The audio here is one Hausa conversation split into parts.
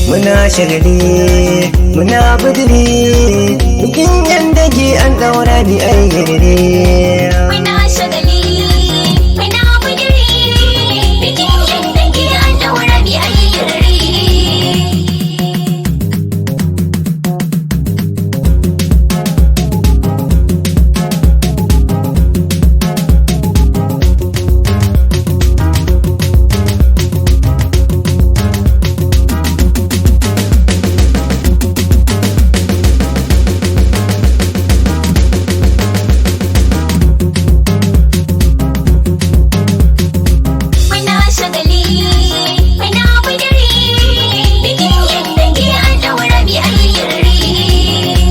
muna shagali muna budiri bikin yan dage an daura bi ayyare muna shagali muna budiri bikin yan dage an daura bi ayyare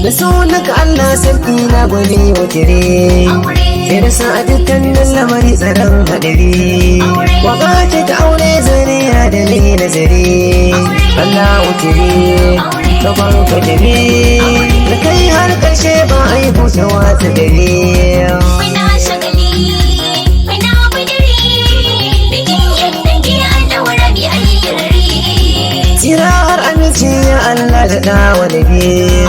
da sunaka Allah sarki na gwani wajire sai da sa a dukkanin lamari tsaron hadari waka ce ta aure zare ya da ne nazari Allah wajire da ban kadari da kai har karshe ba a yi buta wata dare tsira har aminci ya Allah da dawa da biye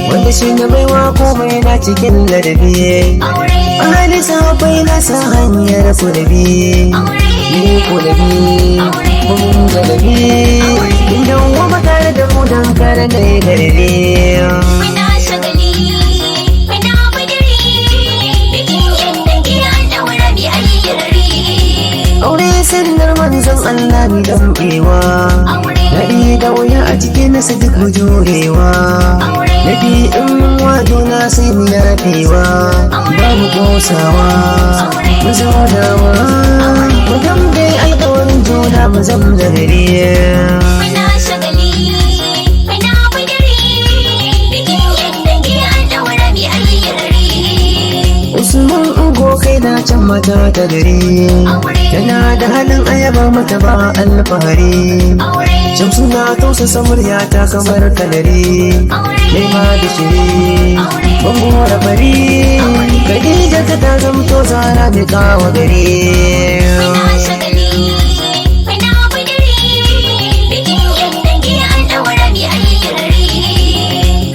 wanda shi na baiwa komai na cikin ladabi ahali sahabbai na sa hanyar kulabi ni kulabi mun galabi inda wama tare da mu don kare na yi garbe aure sannar manzon Allah mi dambewa daɗi da wuya a cikin nasa duk mu jurewa nabi in wado na sai mu yafewa ba mu kosawa mu zaunawa mu dambe alƙawarin juna mu zamzare Usman ugo kai na can mata ta gari tana da halin ayaba mata ba alfahari shamsu na tausasa murya ta kamar kalari mai ma da shiri bambora fari Khadija ta zamto zara mai kawo gari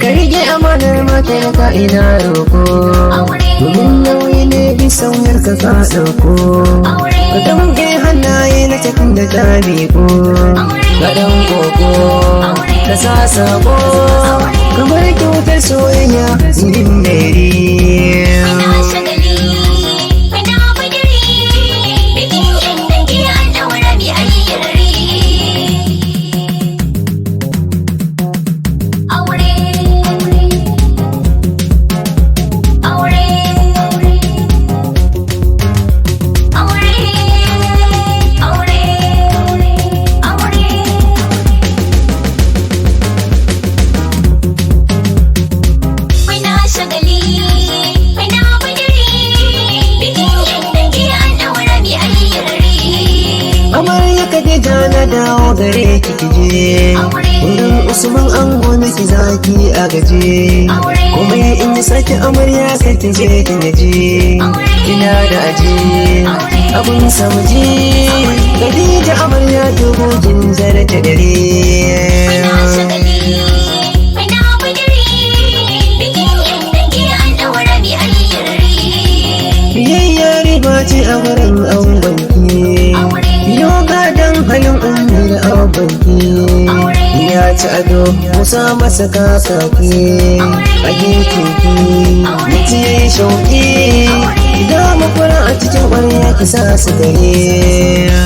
karige amanar mata na ka ina roko domin nauyi ne bisan yarka ka ɗauko ka damge hannaye na cikin da ta biko ka ɗan koko ka sa sako kamar kyautar soyayya zirin dare na dawo gare ki kije wurin Usman ango na ki zaki a gaje kuma in yi sake amarya kai ki je ki gaje kina da aje abun samuji Khadija amarya dogo jin zara ta dare biyayya riba ce a wurin angonki yoga dan halin ummi da abanki ya ci ado musa masa kakaki a gekinki mutu ya yi shauki idan makura a cikin ƙwarya ki sa su gare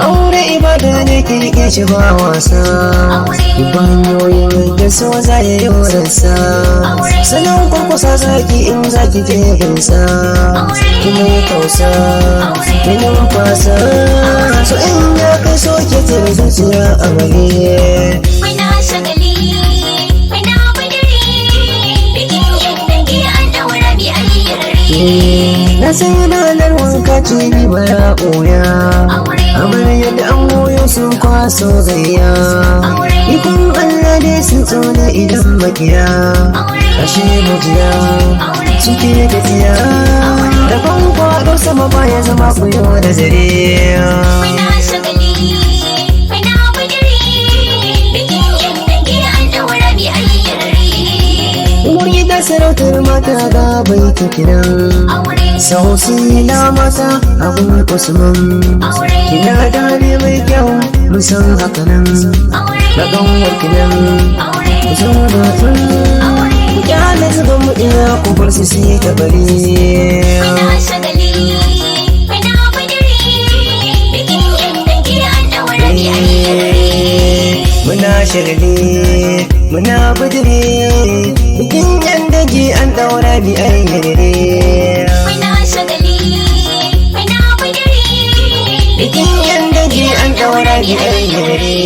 aure ibada ne ki rike shi ba wasa banyoyin da so za ya yi wurinsa sanan kurkusa zaki in zaki je ginsa kuma yi tausa ya numfasa so in ya kai so ke tare zuciya a mare na san ranar wanka ce ni bara ɓoya amarya da an goyo sun kwaso gayya ikon Allah dai sun tsone idan makiya ashe majiya suke da tsiya rabon kwado sama baya zama kuyo da zare Muna shagali, muna budiri, bikin yan dangi an daura bi ayyari. Muni da sarautar mata ga bai ta kiran Aure, sausi na mata abun usman aure, kina da hali mai kyau musan hakanan aure, na ƙanwar kinan aure, musan batun aure. ku kyale zuban mu ina ku bar su sai ta bari Muna shagali, muna budiri, bikin yan dangi an daura bi ayyari. muna shagali muna budiri bikin yan daji an daura bi ayyare Muna shagali, muna budiri, bikin yan daji an daura bi ayyare